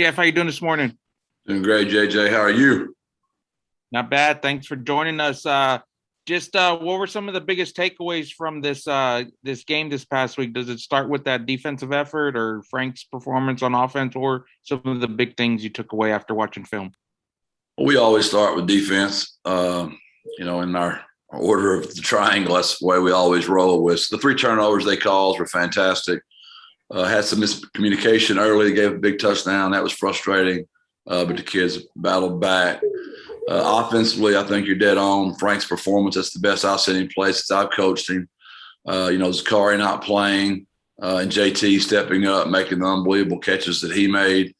Jeff, how you doing this morning? Doing great, JJ. How are you? Not bad. Thanks for joining us. What were some of the biggest takeaways from this game this past week? Does it start with that defensive effort or Frank's performance on offense, or some of the big things you took away after watching film? Well, we always start with defense. In our order of the triangle, that's the way we always roll with. The three turnovers they caused were fantastic. Had some miscommunication early, gave a big touchdown. That was frustrating, but the kids battled back. Offensively, I think you're dead on. Frank's performance, that's the best I've seen him play since I've coached him. Zakari not playing and JT stepping up, making the unbelievable catches that he made.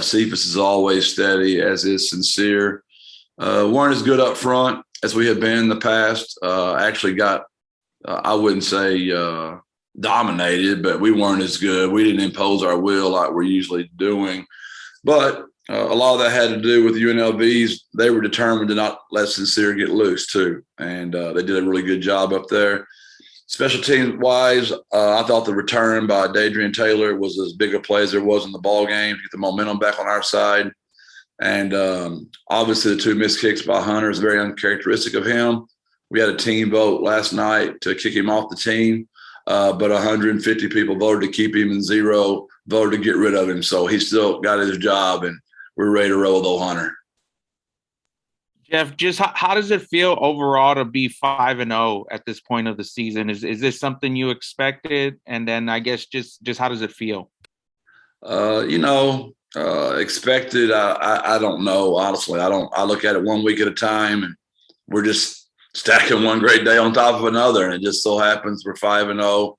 Cephas is always steady, as is Sincere. Weren't as good up front as we had been in the past. Actually got, I wouldn't say dominated, but we weren't as good. We didn't impose our will like we're usually doing. But a lot of that had to do with UNLVs. They were determined to not let Sincere get loose, too. And they did a really good job up there. Special team wise, I thought the return by Daydream Traylor was as big a play as there was in the ball game to get the momentum back on our side. And obviously the two missed kicks by Hunter is very uncharacteristic of him. We had a team vote last night to kick him off the team, but 150 people voted to keep him and 0 voted to get rid of him. So he still got his job, and we're ready to roll with old Hunter. Jeff, just how does it feel overall to be 5-0 at this point of the season? Is this something you expected? And then I guess just how does it feel? Expected. I don't know. Honestly, I don't. I look at it 1 week at a time, and we're just stacking one great day on top of another, and it just so happens we're 5-0.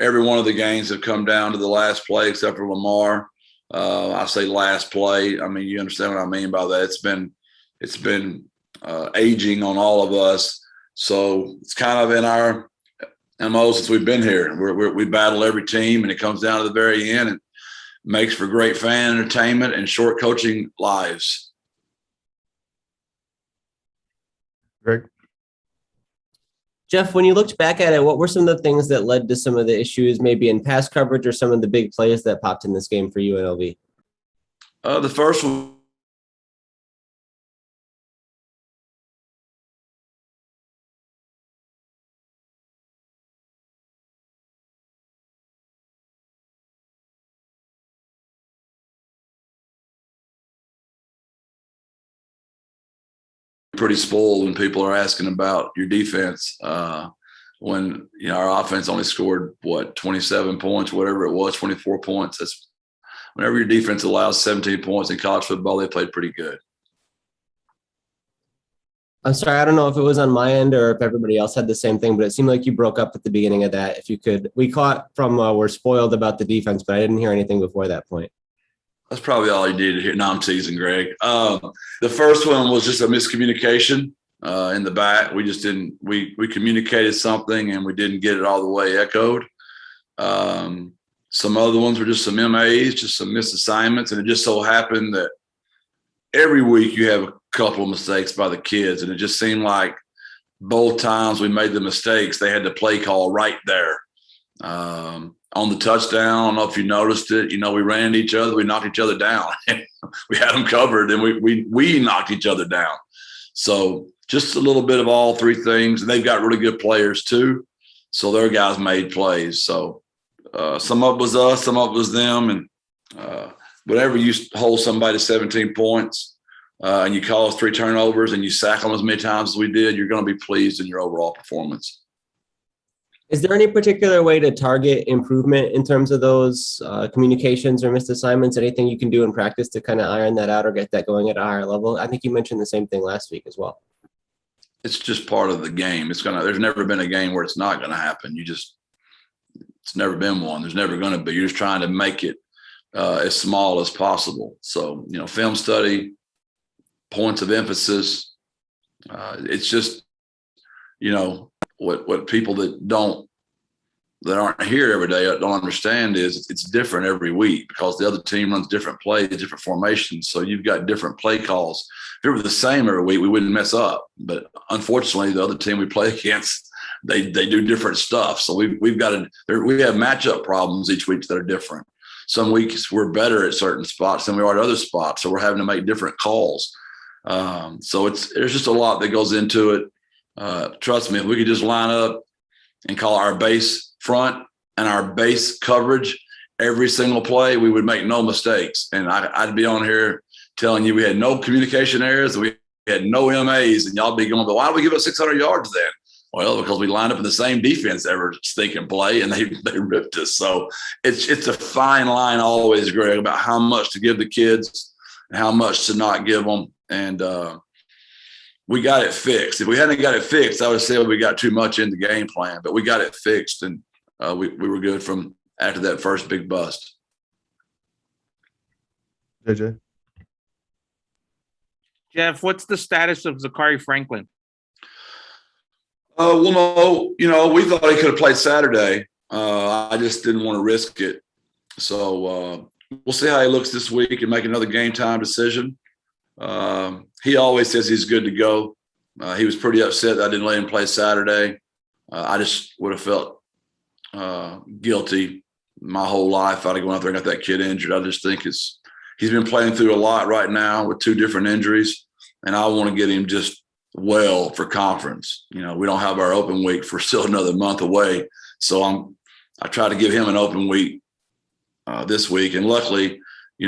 Every one of the games have come down to the last play, except for Lamar. I say last play. I mean, you understand what I mean by that. It's been aging on all of us, so it's kind of in our MO since we've been here. We battle every team, and it comes down to the very end, and makes for great fan entertainment and short coaching lives. Greg? Jeff, when you looked back at it, what were some of the things that led to some of the issues, maybe in pass coverage or some of the big plays that popped in this game for UNLV? The first one, pretty spoiled when people are asking about your defense. When our offense only scored 27 points, whatever it was, 24 points. That's whenever your defense allows 17 points in college football, they played pretty good. I'm sorry, I don't know if it was on my end or if everybody else had the same thing, but it seemed like you broke up at the beginning of that. If you could, we caught from we're spoiled about the defense, but I didn't hear anything before that point. That's probably all you needed to hear. No, I'm teasing, Greg. The first one was just a miscommunication in the back. We just didn't. We communicated something and we didn't get it all the way echoed. Some other ones were just some MAs, just some missed assignments, and it just so happened that every week you have a couple of mistakes by the kids, and it just seemed like both times we made the mistakes, they had the play call right there. On the touchdown, I don't know if you noticed it. We ran into each other. We knocked each other down. We had them covered, and we knocked each other down. So just a little bit of all three things. And they've got really good players too. So their guys made plays. So some of it was us, some of it was them. And whenever you hold somebody to 17 points and you cause 3 turnovers and you sack them as many times as we did, you're going to be pleased in your overall performance. Is there any particular way to target improvement in terms of those communications or missed assignments? Anything you can do in practice to kind of iron that out or get that going at a higher level? I think you mentioned the same thing last week as well. It's just part of the game. There's never been a game where it's not going to happen. It's never been one. There's never going to be. You're just trying to make it as small as possible. So, film study, points of emphasis. It's just, what people that aren't here every day don't understand is it's different every week because the other team runs different plays, different formations. So you've got different play calls. If it were the same every week, we wouldn't mess up. But unfortunately, the other team we play against, they do different stuff. So we have matchup problems each week that are different. some weeks we're better at certain spots than we are at other spots. So we're having to make different calls. So there's just a lot that goes into it. Trust me, if we could just line up and call our base front and our base coverage every single play, we would make no mistakes. And I'd be on here telling you we had no communication errors, we had no MAs, and y'all be going, but why do we give up 600 yards then? Well, because we lined up in the same defense every stinking play, and they ripped us. So it's a fine line always, Greg, about how much to give the kids and how much to not give them. And we got it fixed. If we hadn't got it fixed, I would say we got too much in the game plan, but we got it fixed, and we were good from after that first big bust. JJ. Jeff, what's the status of Zakari Franklin? Well, no, we thought he could have played Saturday. I just didn't want to risk it. So we'll see how he looks this week and make another game time decision. He always says he's good to go. He was pretty upset that I didn't let him play Saturday. I just would have felt guilty my whole life if I'd have gone out there and got that kid injured. I just think he's been playing through a lot right now with 2 different injuries, and I want to get him just well for conference. We don't have our open week for still another month away. So I try to give him an open week this week. And luckily,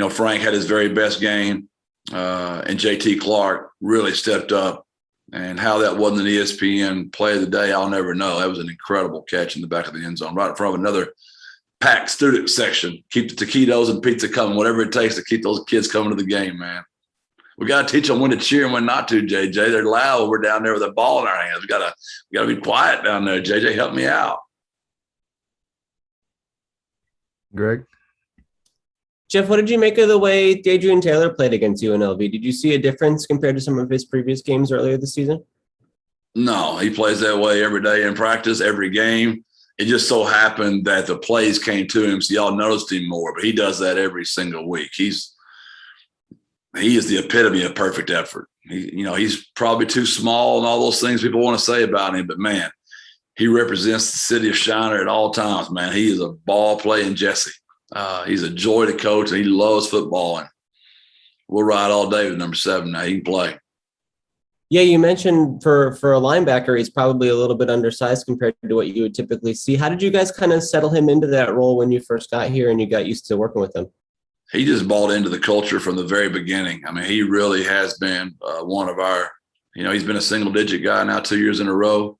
Frank had his very best game, and JT Clark really stepped up. And how that wasn't an ESPN play of the day, I'll never know. That was an incredible catch in the back of the end zone, right in front of another packed student section. Keep the taquitos and pizza coming, whatever it takes to keep those kids coming to the game, man. We got to teach them when to cheer and when not to, JJ. They're loud. We're down there with a ball in our hands. We got to be quiet down there. JJ, help me out. Greg. Jeff, what did you make of the way Daydream Traylor played against UNLV? Did you see a difference compared to some of his previous games earlier this season? No, he plays that way every day in practice, every game. It just so happened that the plays came to him, so y'all noticed him more. But he does that every single week. He is the epitome of perfect effort. He's probably too small and all those things people want to say about him, but man, he represents the city of Shiner at all times, man. He is a ball playing Jesse. He's a joy to coach, and he loves football. And we'll ride all day with number 7 now. He can play. Yeah, you mentioned for a linebacker, he's probably a little bit undersized compared to what you would typically see. How did you guys kind of settle him into that role when you first got here and you got used to working with him? He just bought into the culture from the very beginning. I mean, he really has been one of our, he's been a single-digit guy now 2 years in a row,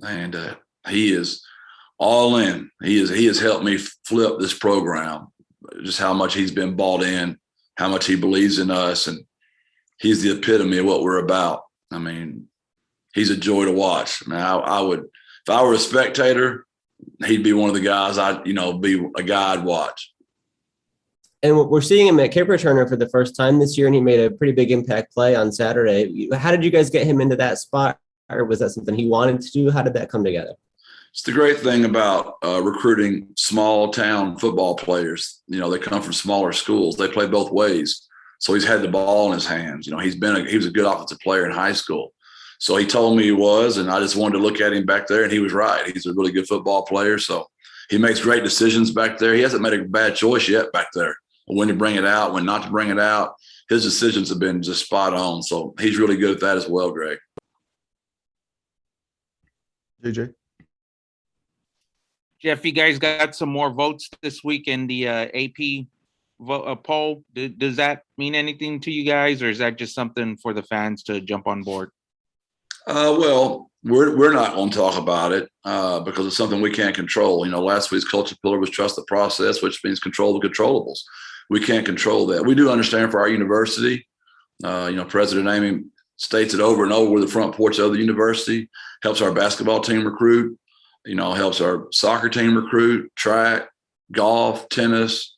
and he is all in. He has helped me flip this program, just how much he's been bought in, how much he believes in us, and he's the epitome of what we're about. I mean, he's a joy to watch. I mean, I would, if I were a spectator, he'd be one of the guys be a guy I'd watch. And we're seeing him at kick returner for the first time this year, and he made a pretty big impact play on Saturday. How did you guys get him into that spot, or was that something he wanted to do? How did that come together? It's the great thing about recruiting small town football players. They come from smaller schools. They play both ways. So he's had the ball in his hands. He was a good offensive player in high school. So he told me he was, and I just wanted to look at him back there, and he was right. He's a really good football player. So he makes great decisions back there. He hasn't made a bad choice yet back there. When to bring it out, when not to bring it out. His decisions have been just spot on. So he's really good at that as well, Greg. JJ. Jeff, you guys got some more votes this week in the AP poll. Does that mean anything to you guys, or is that just something for the fans to jump on board? Well, we're not going to talk about it because it's something we can't control. Last week's culture pillar was trust the process, which means control the controllables. We can't control that. We do understand for our university, President Amy states it over and over, we're the front porch of the university, helps our basketball team recruit, helps our soccer team recruit, track, golf, tennis.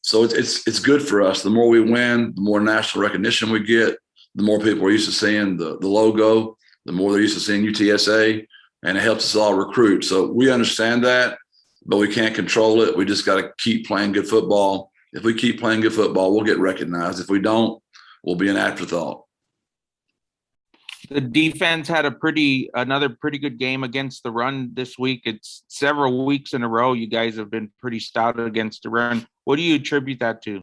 So it's good for us. The more we win, the more national recognition we get, the more people are used to seeing the logo, the more they're used to seeing UTSA, and it helps us all recruit. So we understand that, but we can't control it. We just got to keep playing good football. If we keep playing good football, we'll get recognized. If we don't, we'll be an afterthought. The defense had another pretty good game against the run this week. It's several weeks in a row. You guys have been pretty stout against the run. What do you attribute that to?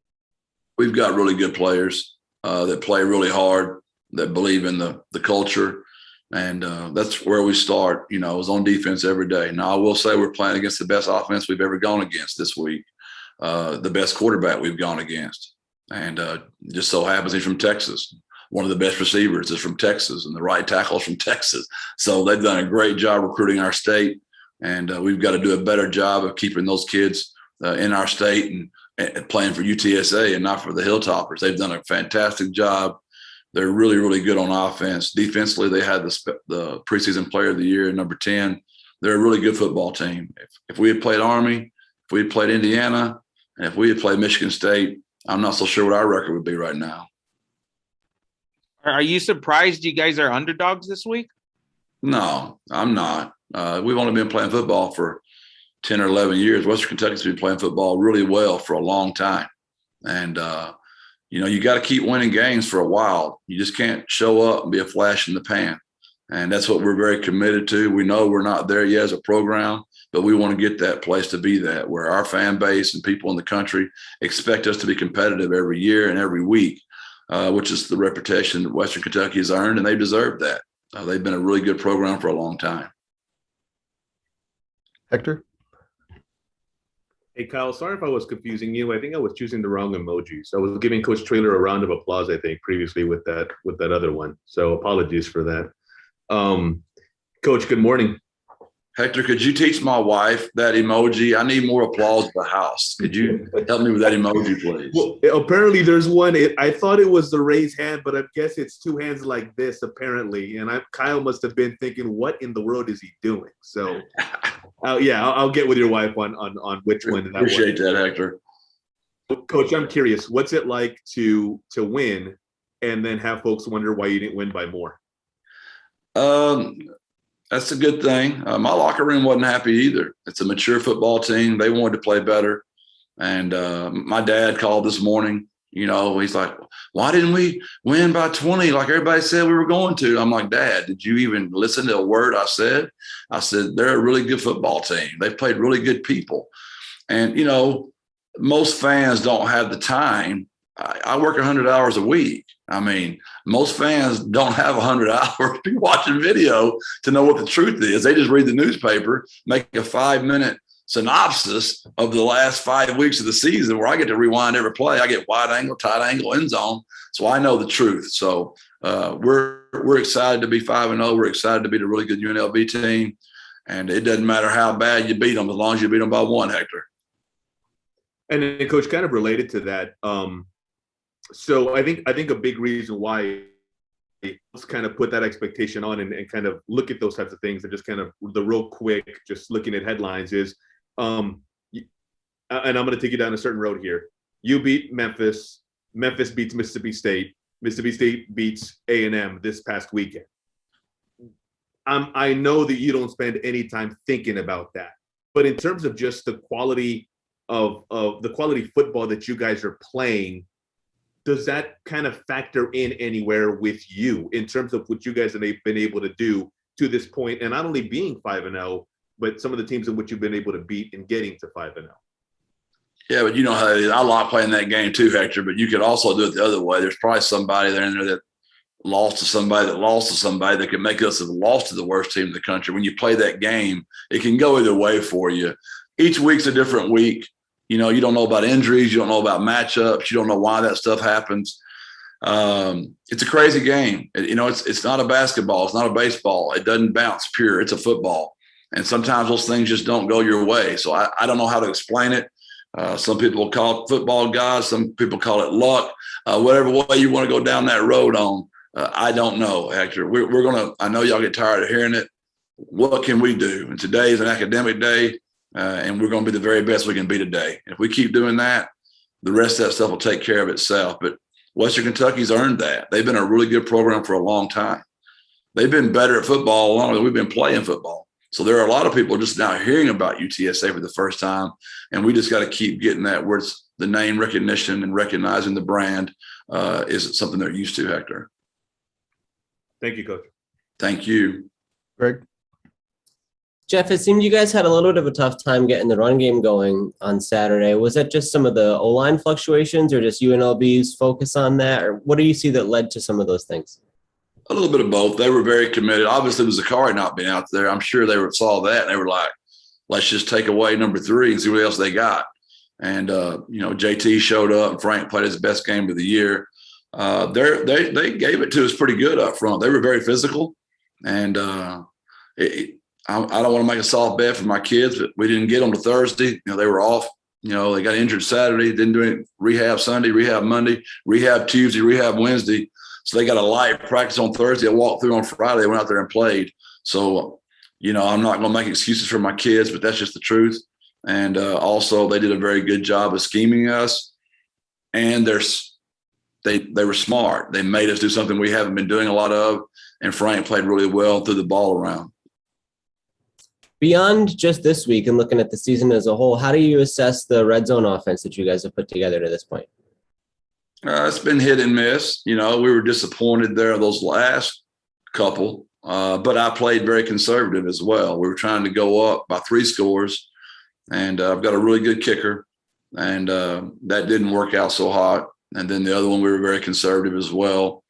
We've got really good players that play really hard, that believe in the culture. And that's where we start, is on defense every day. Now, I will say we're playing against the best offense we've ever gone against this week, the best quarterback we've gone against. And just so happens he's from Texas. One of the best receivers is from Texas, and the right tackle is from Texas. So they've done a great job recruiting our state, and we've got to do a better job of keeping those kids in our state and playing for UTSA and not for the Hilltoppers. They've done a fantastic job. They're really, really good on offense. Defensively, they had the preseason player of the year, number 10. They're a really good football team. If we had played Army, if we had played Indiana, and if we had played Michigan State, I'm not so sure what our record would be right now. Are you surprised you guys are underdogs this week? No, I'm not. We've only been playing football for 10 or 11 years. Western Kentucky's been playing football really well for a long time. And, you got to keep winning games for a while. You just can't show up and be a flash in the pan. And that's what we're very committed to. We know we're not there yet as a program, but we want to get that place to be that, where our fan base and people in the country expect us to be competitive every year and every week, which is the reputation that Western Kentucky has earned, and they deserve that. They've been a really good program for a long time. Hector? Hey, Kyle, sorry if I was confusing you. I think I was choosing the wrong emojis. I was giving Coach Traylor a round of applause, I think, previously with that other one. So apologies for that. Coach, good morning. Hector, could you teach my wife that emoji? I need more applause at the house. Could you help me with that emoji, please? Well, apparently there's one. I thought it was the raised hand, but I guess it's two hands like this, apparently. And Kyle must have been thinking, what in the world is he doing? So, I'll get with your wife on which one. Appreciate that, Hector. Coach, I'm curious. What's it like to win and then have folks wonder why you didn't win by more? That's a good thing. My locker room wasn't happy either. It's a mature football team. They wanted to play better. And my dad called this morning. He's like, why didn't we win by 20 like everybody said we were going to? I'm like, Dad, did you even listen to a word I said? I said, they're a really good football team. They've played really good people. And, most fans don't have the time. I work 100 hours a week. I mean, most fans don't have 100 hours to be watching video to know what the truth is. They just read the newspaper, make a 5-minute synopsis of the last 5 weeks of the season where I get to rewind every play. I get wide angle, tight angle, end zone. So I know the truth. So we're excited to be 5-0. We're excited to beat a really good UNLV team. And it doesn't matter how bad you beat them as long as you beat them by 1, Hector. And then, Coach, kind of related to that, so I think a big reason why let's kind of put that expectation on and kind of look at those types of things and just kind of the real quick, just looking at headlines is, and I'm going to take you down a certain road here. You beat Memphis. Memphis beats Mississippi State. Mississippi State beats A&M this past weekend. I know that you don't spend any time thinking about that, but in terms of just the quality of the quality football that you guys are playing, does that kind of factor in anywhere with you in terms of what you guys have been able to do to this point, and not only being 5-0, but some of the teams in which you've been able to beat and getting to 5-0? Yeah, but you know how it is. I like playing that game too, Hector, but you could also do it the other way. There's probably somebody there in there that lost to somebody that can make us have lost to the worst team in the country. When you play that game, it can go either way for you. Each week's a different week. You don't know about injuries. You don't know about matchups. You don't know why that stuff happens. It's a crazy game. It's not a basketball. It's not a baseball. It doesn't bounce pure. It's a football. And sometimes those things just don't go your way. So I don't know how to explain it. Some people call it football gods. Some people call it luck. Whatever way you want to go down that road on, I don't know, Hector. We're going to – I know y'all get tired of hearing it. What can we do? And today is an academic day. And we're going to be the very best we can be today. If we keep doing that, the rest of that stuff will take care of itself. But Western Kentucky's earned that. They've been a really good program for a long time. They've been better at football longer than we've been playing football. So there are a lot of people just now hearing about UTSA for the first time, and we just got to keep getting that where it's the name recognition and recognizing the brand is something they're used to, Hector. Thank you, Coach. Thank you. Greg? Jeff, it seemed you guys had a little bit of a tough time getting the run game going on Saturday. Was that just some of the O-line fluctuations or just UNLV's focus on that? Or what do you see that led to some of those things? A little bit of both. They were very committed. Obviously, with Zakari not being out there, I'm sure they saw that and they were like, let's just take away number 3 and see what else they got. And, JT showed up and Frank played his best game of the year. They gave it to us pretty good up front. They were very physical. And I don't want to make a soft bet for my kids, but we didn't get them to Thursday. They were off. They got injured Saturday, didn't do any rehab Sunday, rehab Monday, rehab Tuesday, rehab Wednesday. So they got a light practice on Thursday. I walked through on Friday. They went out there and played. So, I'm not going to make excuses for my kids, but that's just the truth. And also they did a very good job of scheming us. And they were smart. They made us do something we haven't been doing a lot of. And Frank played really well and threw the ball around. Beyond just this week and looking at the season as a whole, how do you assess the red zone offense that you guys have put together to this point? It's been hit and miss. We were disappointed there those last couple, but I played very conservative as well. We were trying to go up by 3 scores, and I've got a really good kicker, and that didn't work out so hot. And then the other one, we were very conservative as well.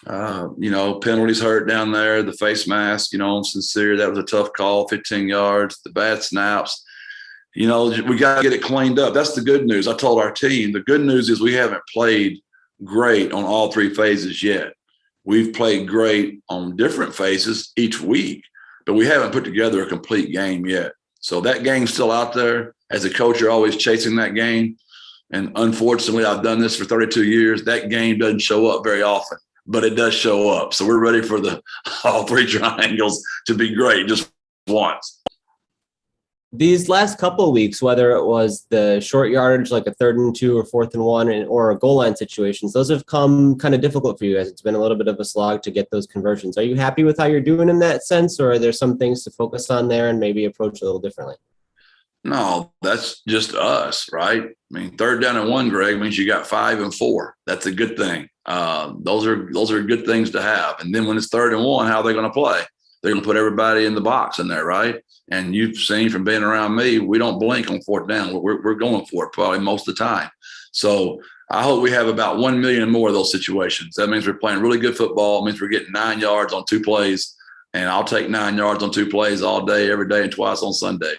Penalties hurt down there, the face mask, I'm sincere. That was a tough call, 15 yards, the bad snaps. We got to get it cleaned up. That's the good news. I told our team, the good news is we haven't played great on all 3 phases yet. We've played great on different phases each week, but we haven't put together a complete game yet. So that game's still out there. As a coach, you're always chasing that game. And unfortunately, I've done this for 32 years. That game doesn't show up very often, but it does show up. So we're ready for all 3 triangles to be great just once. These last couple of weeks, whether it was the short yardage, like a 3rd and 2 or 4th and 1, or goal line situations, those have come kind of difficult for you guys. It's been a little bit of a slog to get those conversions. Are you happy with how you're doing in that sense, or are there some things to focus on there and maybe approach a little differently? No, that's just us, right? 3rd down and 1, Greg, means you got 5 and 4. That's a good thing. Those are good things to have. And then when it's 3rd and 1, how are they going to play? They're going to put everybody in the box in there, right? And you've seen from being around me, we don't blink on 4th down. We're going for it probably most of the time. So I hope we have about 1 million more of those situations. That means we're playing really good football. It means we're getting 9 yards on 2 plays. And I'll take 9 yards on 2 plays all day, every day, and twice on Sunday.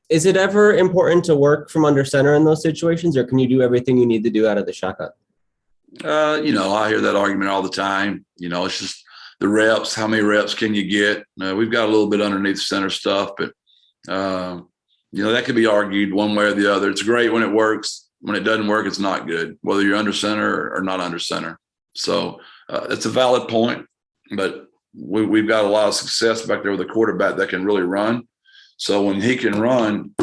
Is it ever important to work from under center in those situations, or can you do everything you need to do out of the shotgun? I hear that argument all the time. It's just the reps. How many reps can you get? We've got a little bit underneath center stuff, but, that could be argued one way or the other. It's great when it works. When it doesn't work, it's not good, whether you're under center or not under center. So it's a valid point, but we've got a lot of success back there with a quarterback that can really run. So when he can run,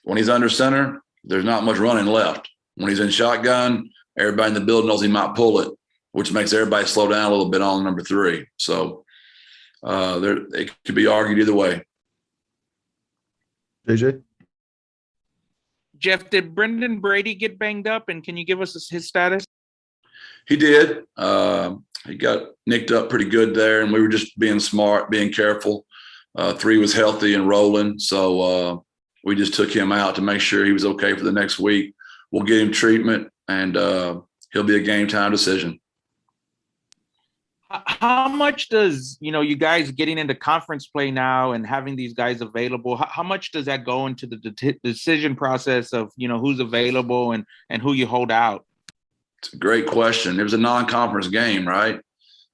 when he's under center, there's not much running left. When he's in shotgun, everybody in the building knows he might pull it, which makes everybody slow down a little bit on number 3. So it could be argued either way. JJ? Jeff, did Brenden Brady get banged up, and can you give us his status? He did. He got nicked up pretty good there, and we were just being smart, being careful. 3 was healthy and rolling, so we just took him out to make sure he was okay for the next week. We'll get him treatment, and he'll be a game time decision. How much does, you guys getting into conference play now and having these guys available, how much does that go into the decision process of, who's available and who you hold out? It's a great question. It was a non-conference game, right?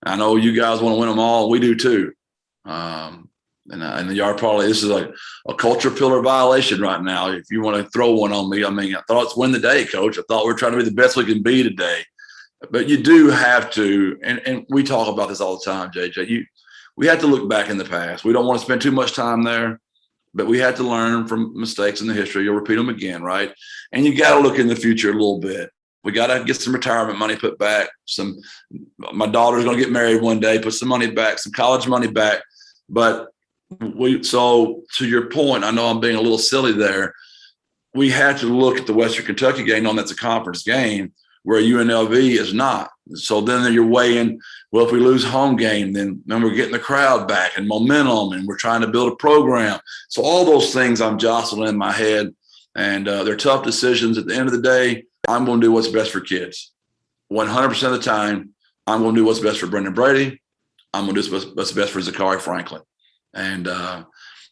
I know you guys want to win them all. We do too. And y'all probably, this is like a culture pillar violation right now. If you want to throw one on me, I thought it's win the day, coach. I thought we're trying to be the best we can be today. But you do have to, and we talk about this all the time, JJ. We have to look back in the past. We don't want to spend too much time there, but we had to learn from mistakes in the history. You'll repeat them again, right? And you got to look in the future a little bit. We got to get some retirement money put back. My daughter's going to get married one day, put some money back, some college money back. But so to your point, I know I'm being a little silly there. We had to look at the Western Kentucky game, knowing that's a conference game. where UNLV is not. So then you're weighing, well, if we lose home game, then we're getting the crowd back and momentum, and we're trying to build a program. So all those things I'm jostling in my head, and they're tough decisions. At the end of the day, I'm going to do what's best for kids. 100% of the time, I'm going to do what's best for Brenden Brady. I'm going to do what's best for Zakari Franklin. And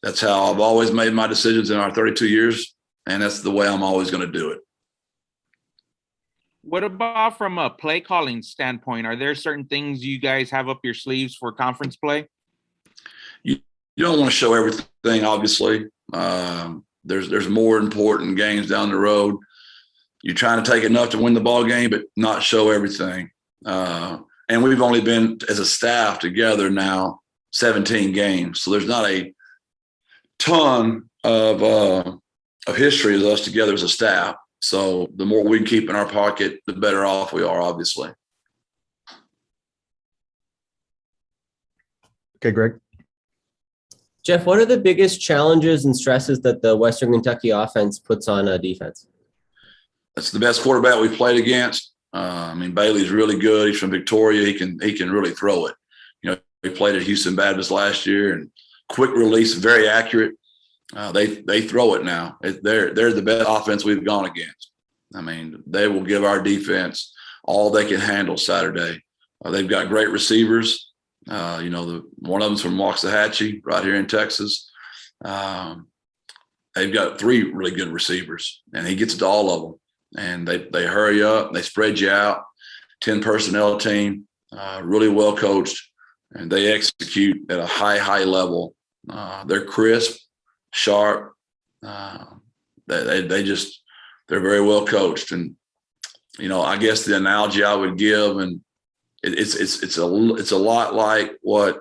that's how I've always made my decisions in our 32 years, and that's the way I'm always going to do it. What about from a play calling standpoint? Are there certain things you guys have up your sleeves for conference play? You don't want to show everything, obviously. There's more important games down the road. You're trying to take enough to win the ball game, but not show everything. And we've only been, as a staff, together now 17 games. So there's not a ton of history of us together as a staff. So the more we can keep in our pocket, the better off we are, obviously. Okay, Greg. Jeff, what are the biggest challenges and stresses that the Western Kentucky offense puts on a defense? That's the best quarterback we've played against. Bailey's really good. He's from Victoria. He can really throw it. We played at Houston Baptist last year, and quick release, very accurate. They throw it now. They're the best offense we've gone against. They will give our defense all they can handle Saturday. They've got great receivers. One of them's from Waxahachie, right here in Texas. They've got 3 really good receivers, and he gets to all of them. And they hurry up, they spread you out. 10 personnel team, really well coached, and they execute at a high level. They're crisp, sharp. They're very well coached. And I guess the analogy I would give, and it's a lot like what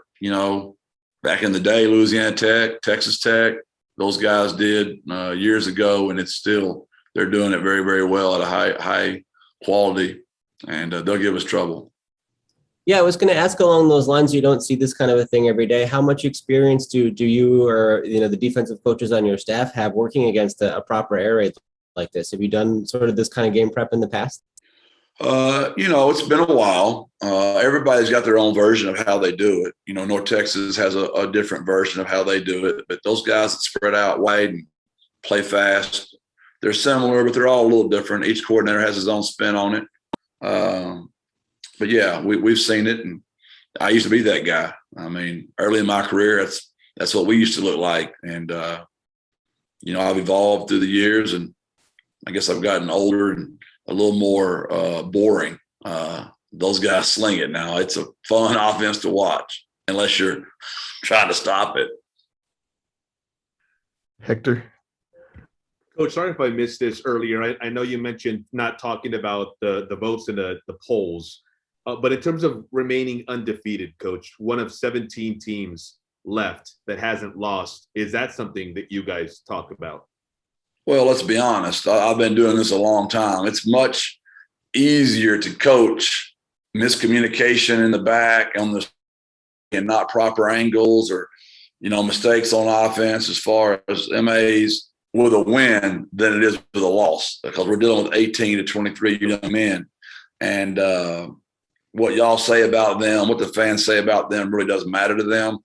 back in the day, Louisiana Tech, Texas Tech, those guys did years ago, and they're doing it very, very well at a high quality, and they'll give us trouble. Yeah, I was going to ask along those lines. You don't see this kind of a thing every day. How much experience do you or the defensive coaches on your staff have working against a proper air raid like this? Have you done sort of this kind of game prep in the past? It's been a while. Everybody's got their own version of how they do it. North Texas has a different version of how they do it, but those guys that spread out wide and play fast, they're similar, but they're all a little different. Each coordinator has his own spin on it. But yeah, we've seen it, and I used to be that guy. Early in my career, that's what we used to look like. And I've evolved through the years, and I guess I've gotten older and a little more boring. Those guys sling it now. It's a fun offense to watch, unless you're trying to stop it. Hector. Coach, sorry if I missed this earlier. I know you mentioned not talking about the votes and the polls. But in terms of remaining undefeated, Coach, one of 17 teams left that hasn't lost, is that something that you guys talk about? Well, let's be honest. I've been doing this a long time. It's much easier to coach miscommunication in the back and not proper angles or, mistakes on offense as far as MAs with a win than it is with a loss, because we're dealing with 18 to 23 young men. And what y'all say about them, what the fans say about them really doesn't matter to them.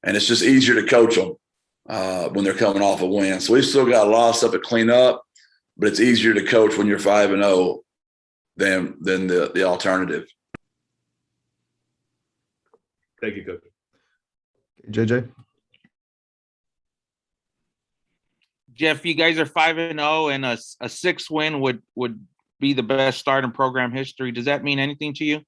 And it's just easier to coach them when they're coming off a win. So we've still got a lot of stuff to clean up, but it's easier to coach when you're 5-0 than the alternative. Thank you, Coach. JJ. Jeff, you guys are 5-0, and a 6 win would be the best start in program history. Does that mean anything to you?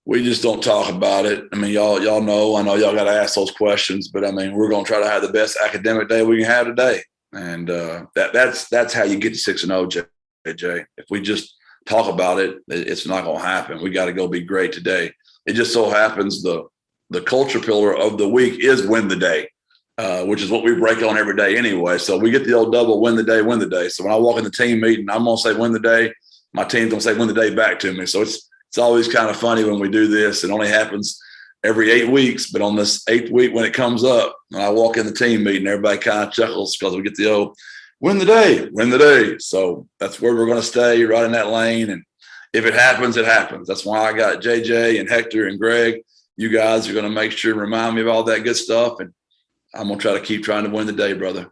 We just don't talk about it. Y'all know. I know y'all got to ask those questions, but we're going to try to have the best academic day we can have today, and that's how you get to 6-0, JJ. If we just talk about it, it's not going to happen. We got to go be great today. It just so happens the culture pillar of the week is win the day, which is what we break on every day anyway. So we get the old double win the day. So when I walk in the team meeting, I'm going to say win the day. My team's going to say win the day back to me. So it's always kind of funny when we do this. It only happens every 8 weeks, but on this 8th week when it comes up, and I walk in the team meeting, everybody kind of chuckles because we get the old win the day, win the day. So that's where we're going to stay, right in that lane. And if it happens, it happens. That's why I got JJ and Hector and Greg. You guys are going to make sure and remind me of all that good stuff. And I'm going to try to keep trying to win the day, brother.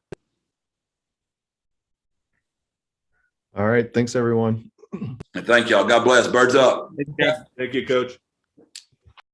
All right. Thanks, everyone. And thank y'all. God bless. Birds up. Thank you, Coach.